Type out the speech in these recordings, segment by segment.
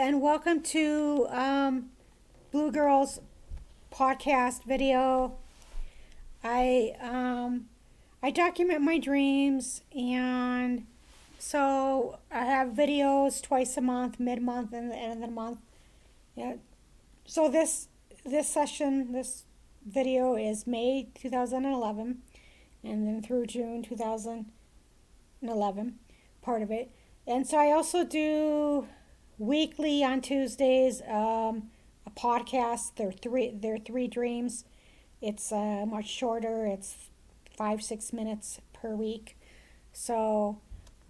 and welcome to Blue Girls podcast video. I document my dreams, and so I have videos twice a month, mid-month, and the end of the month. Yeah. So this video is May 2011, and then through June 2011, part of it. And so I also do weekly on Tuesdays a podcast. They're three dreams. It's much shorter. It's 5-6 minutes per week. So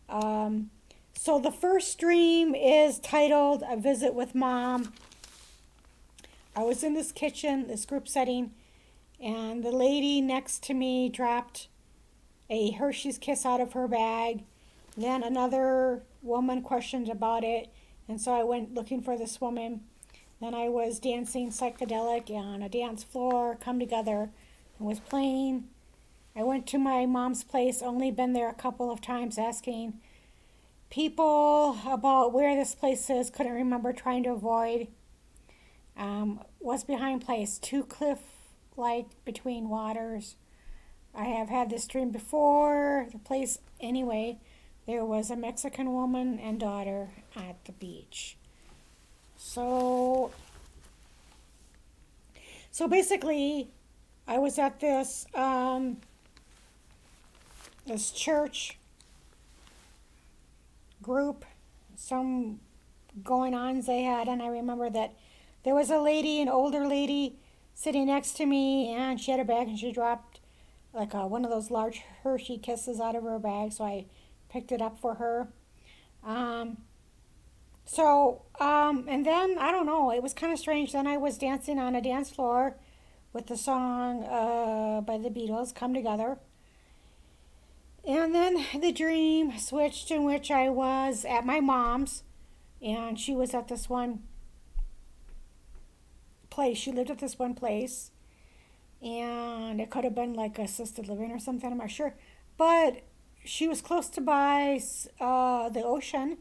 the first dream is titled "A Visit with Mom." I was in this kitchen, this group setting, and the lady next to me dropped a Hershey's Kiss out of her bag. Then another woman questioned about it, and so I went looking for this woman. Then I was dancing psychedelic on a dance floor, Come Together, and was playing. I went to my mom's place, only been there a couple of times, asking people about where this place is, couldn't remember, trying to avoid. Was behind place, 2 cliff-like between waters. I have had this dream before. The place, anyway, there was a Mexican woman and daughter at the beach. So basically, I was at this this church group, some going-ons they had, and I remember that there was a lady, an older lady, sitting next to me, and she had a bag, and she dropped like one of those large Hershey Kisses out of her bag, so I picked it up for her. And then, I don't know, it was kind of strange. Then I was dancing on a dance floor with the song by the Beatles, Come Together. And then the dream switched, in which I was at my mom's, and she was at this one place. She lived at this one place, and it could have been like assisted living or something, I'm not sure. But she was close to by the ocean,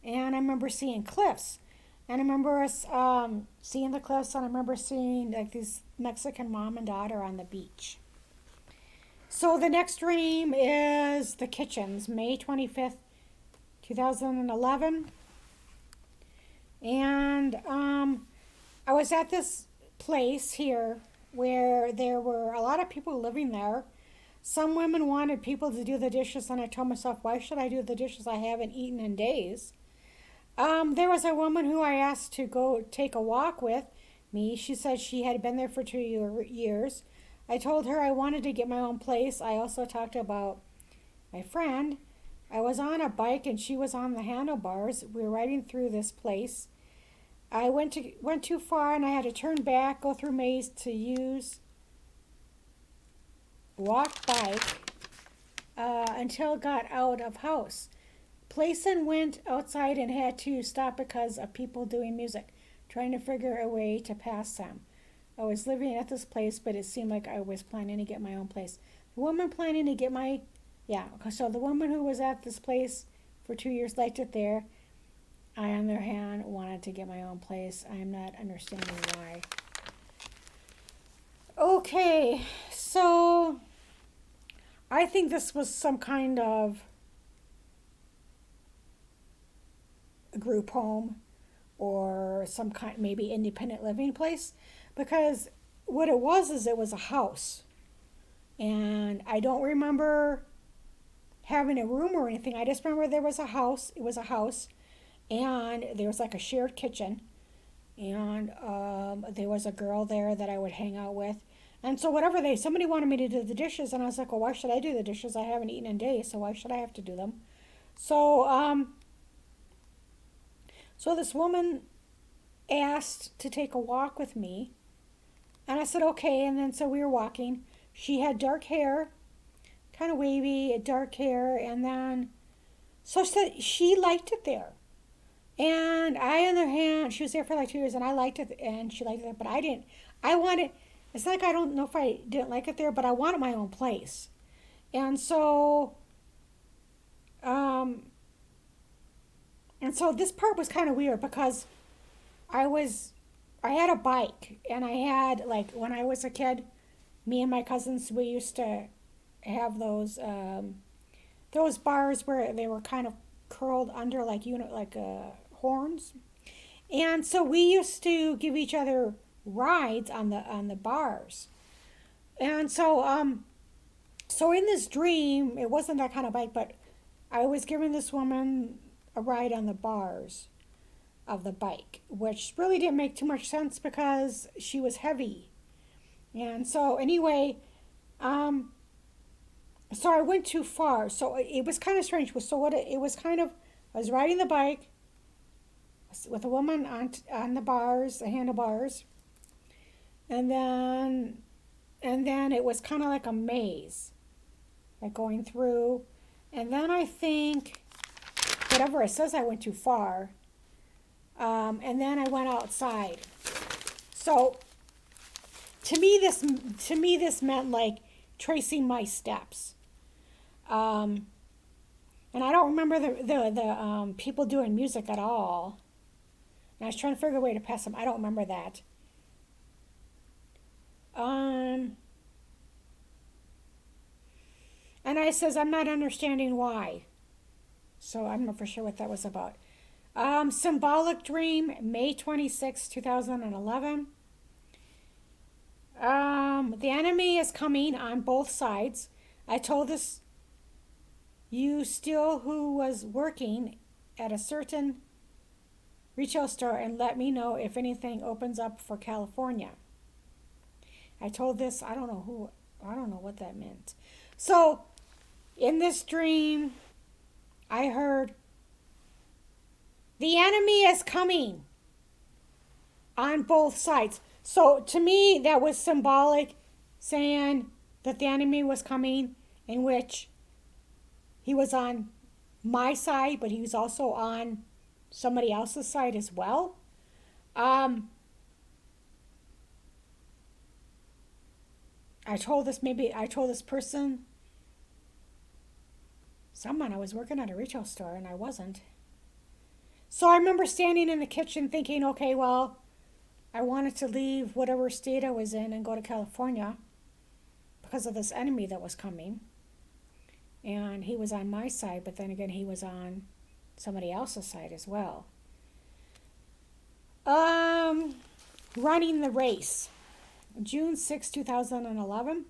and I remember seeing cliffs. And I remember us seeing the cliffs, and I remember seeing like this Mexican mom and daughter on the beach. So the next dream is the kitchens, May 25th, 2011. And I was at this place here where there were a lot of people living there. Some women wanted people to do the dishes, and I told myself, why should I do the dishes? I haven't eaten in days. There was a woman who I asked to go take a walk with me. She said she had been there for 2 years. I told her I wanted to get my own place. I also talked about my friend. I was on a bike, and she was on the handlebars. We were riding through this place. I went too far, and I had to turn back, go through maze to walk bike until got out of house. Place and went outside and had to stop because of people doing music, trying to figure a way to pass them. I was living at this place, but it seemed like I was planning to get my own place. The woman planning to get so the woman who was at this place for 2 years liked it there. I, on the other hand, wanted to get my own place. I am not understanding why. Okay, so I think this was some kind of a group home or some kind, maybe independent living place, because what it was is it was a house. And I don't remember having a room or anything. I just remember there was a house. It was a house. And there was like a shared kitchen, and there was a girl there that I would hang out with. And so somebody wanted me to do the dishes, and I was like, well, why should I do the dishes? I haven't eaten in days, so why should I have to do them? So this woman asked to take a walk with me, and I said, okay. And then so we were walking. She had dark hair, kind of wavy, dark hair, and then so she liked it there. And I, on the other hand, she was there for like 2 years, and I liked it, and she liked it, but I didn't. It's like, I don't know if I didn't like it there, but I wanted my own place. And so this part was kind of weird because I had a bike, and I had, like, when I was a kid, me and my cousins, we used to have those bars where they were kind of curled under, like, horns. And so we used to give each other rides on the bars. And so in this dream, it wasn't that kind of bike, but I was giving this woman a ride on the bars of the bike, which really didn't make too much sense because she was heavy. And so anyway, so I went too far. So it was kind of strange. So what it was kind of, I was riding the bike with a woman on the bars, the handlebars, and then it was kind of like a maze, like going through, and then I think whatever it says, I went too far, and then I went outside. So to me this meant like tracing my steps. And I don't remember the people doing music at all. And I was trying to figure a way to pass them. I don't remember that. And I says, I'm not understanding why. So I'm not for sure what that was about. Symbolic Dream, May 26, 2011. The enemy is coming on both sides. I told this you still who was working at a certain retail store and let me know if anything opens up for California. I told this, I don't know what that meant. So in this dream, I heard, the enemy is coming on both sides. So to me, that was symbolic, saying that the enemy was coming, in which he was on my side, but he was also on somebody else's side as well. I told this person, someone, I was working at a retail store and I wasn't. So I remember standing in the kitchen thinking, okay, well, I wanted to leave whatever state I was in and go to California because of this enemy that was coming. And he was on my side, but then again, he was on somebody else's side as well. Running the race. June 6, 2011.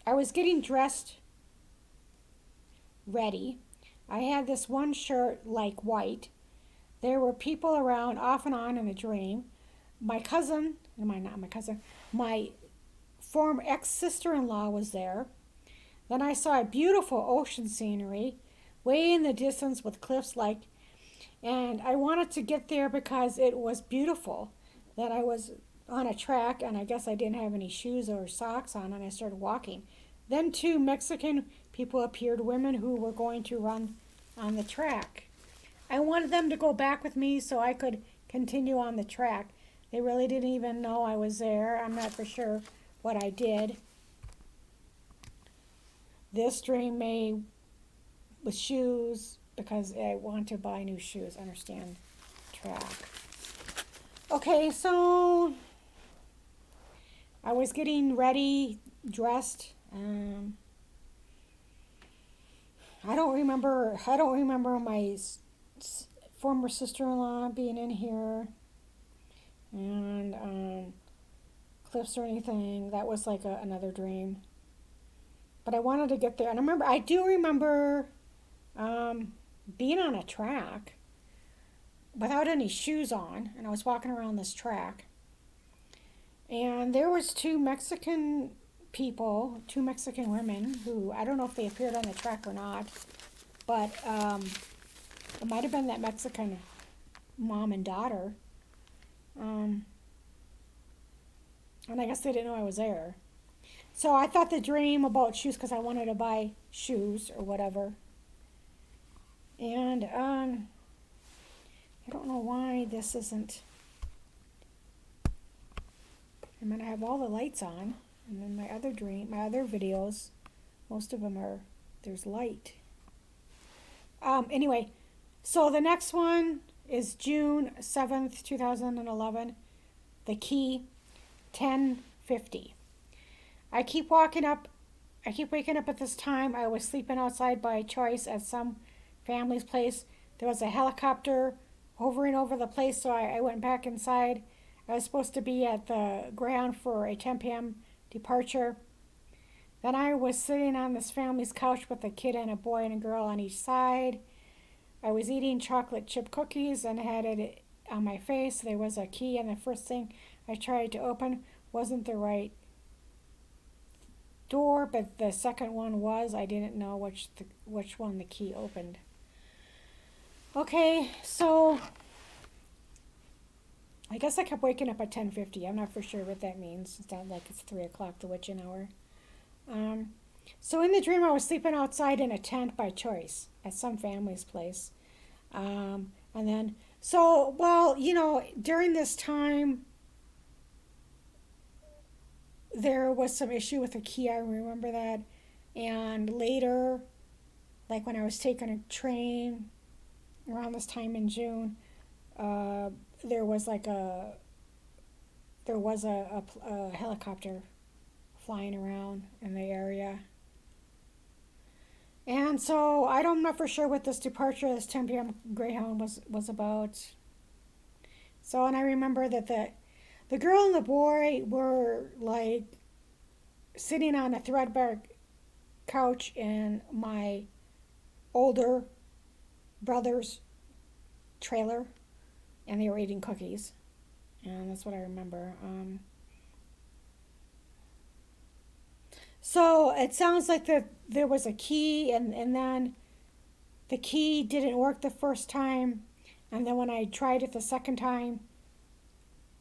I was getting dressed, ready. I had this one shirt, like white. There were people around off and on in the dream. My former ex-sister-in-law was there. Then I saw a beautiful ocean scenery, way in the distance with cliffs and I wanted to get there because it was beautiful. That I was on a track, and I guess I didn't have any shoes or socks on, and I started walking. Then two Mexican people appeared, women who were going to run on the track. I wanted them to go back with me so I could continue on the track. They really didn't even know I was there. I'm not for sure what I did. This dream made with shoes because I want to buy new shoes. Understand track. Okay, so I was getting ready, dressed. I don't remember my former sister-in-law being in here, and cliffs or anything. That was like another dream. But I wanted to get there, and I do remember being on a track without any shoes on, and I was walking around this track, and there was two Mexican women who, I don't know if they appeared on the track or not, but it might have been that Mexican mom and daughter, and I guess they didn't know I was there. So I thought the dream about shoes, because I wanted to buy shoes or whatever. And I don't know why this isn't. I'm going to have all the lights on. And then my other videos, most of them there's light. Anyway, so the next one is June 7th, 2011. The key, 10:50. I keep waking up at this time. I was sleeping outside by choice at some family's place. There was a helicopter hovering over the place, so I went back inside. I was supposed to be at the ground for a 10 p.m. departure. Then I was sitting on this family's couch with a kid and a boy and a girl on each side. I was eating chocolate chip cookies and had it on my face. There was a key, and the first thing I tried to open wasn't the right door, but the second one was. I didn't know which one the key opened. Okay, so I guess I kept waking up at 10:50. I'm not for sure what that means. It's not like it's 3 o'clock, the witching hour. So in the dream, I was sleeping outside in a tent by choice at some family's place. And then, so, well, during this time, there was some issue with the key. I remember that. And later, like when I was taking a train around this time in June, there was a helicopter flying around in the area. And so I'm not for sure what this departure, this 10 p.m. Greyhound was about. So, and I remember that the girl and the boy were like sitting on a threadbare couch in my older brother's trailer, and they were eating cookies. And that's what I remember. So it sounds like there was a key, and then the key didn't work the first time, and then when I tried it the second time,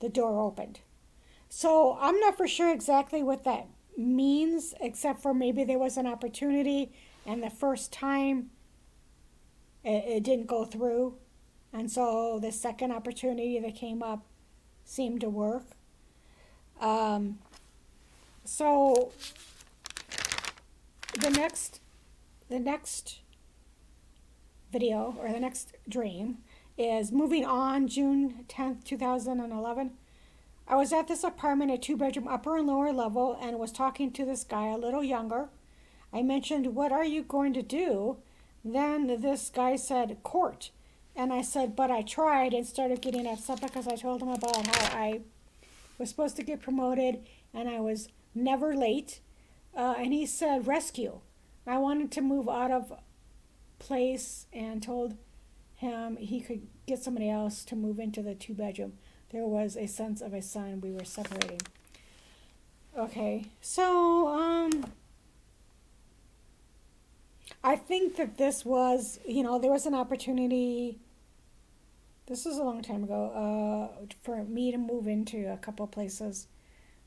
the door opened. So I'm not for sure exactly what that means, except for maybe there was an opportunity, and the first time it didn't go through, and so the second opportunity that came up seemed to work. So the next video, or the next dream, is moving on June 10th, 2011. I was at this apartment, a 2-bedroom upper and lower level, and was talking to this guy, a little younger. I mentioned, "What are you going to do?" Then this guy said, "Court." And I said, "But I tried," and started getting upset because I told him about how I was supposed to get promoted and I was never late. And he said, "Rescue." I wanted to move out of place and told him he could get somebody else to move into the 2-bedroom. There was a sense of a son. We were separating. Okay, so I think that this was, there was an opportunity. This was a long time ago, for me to move into a couple of places,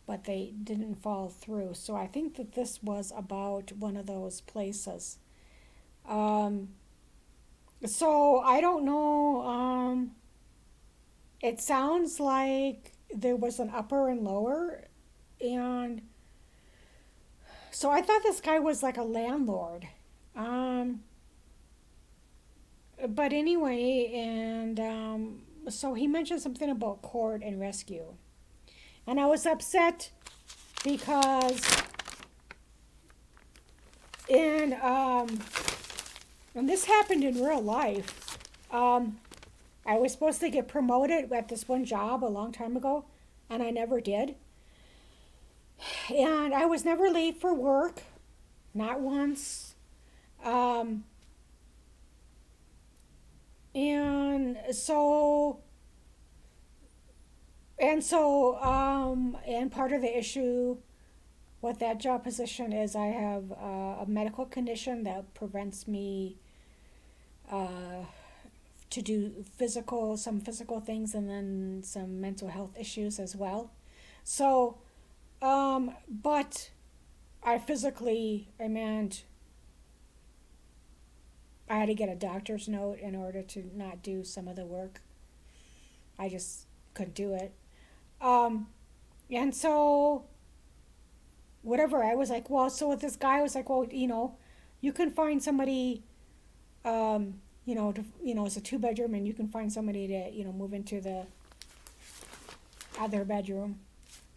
but they didn't fall through. So I think that this was about one of those places. So I don't know. It sounds like there was an upper and lower, and so I thought this guy was like a landlord. But anyway, and so he mentioned something about court and rescue. And I was upset because and this happened in real life. I was supposed to get promoted at this one job a long time ago, and I never did. And I was never late for work, not once. And part of the issue with that job position is I have a medical condition that prevents me to do some physical things, and then some mental health issues as well. So, but I meant I had to get a doctor's note in order to not do some of the work. I just couldn't do it. And so, whatever, I was like, well, so with this guy, I was like, well, you can find somebody it's a 2-bedroom, and you can find somebody to, move into the other bedroom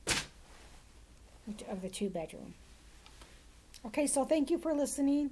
of the 2-bedroom. Okay, so thank you for listening.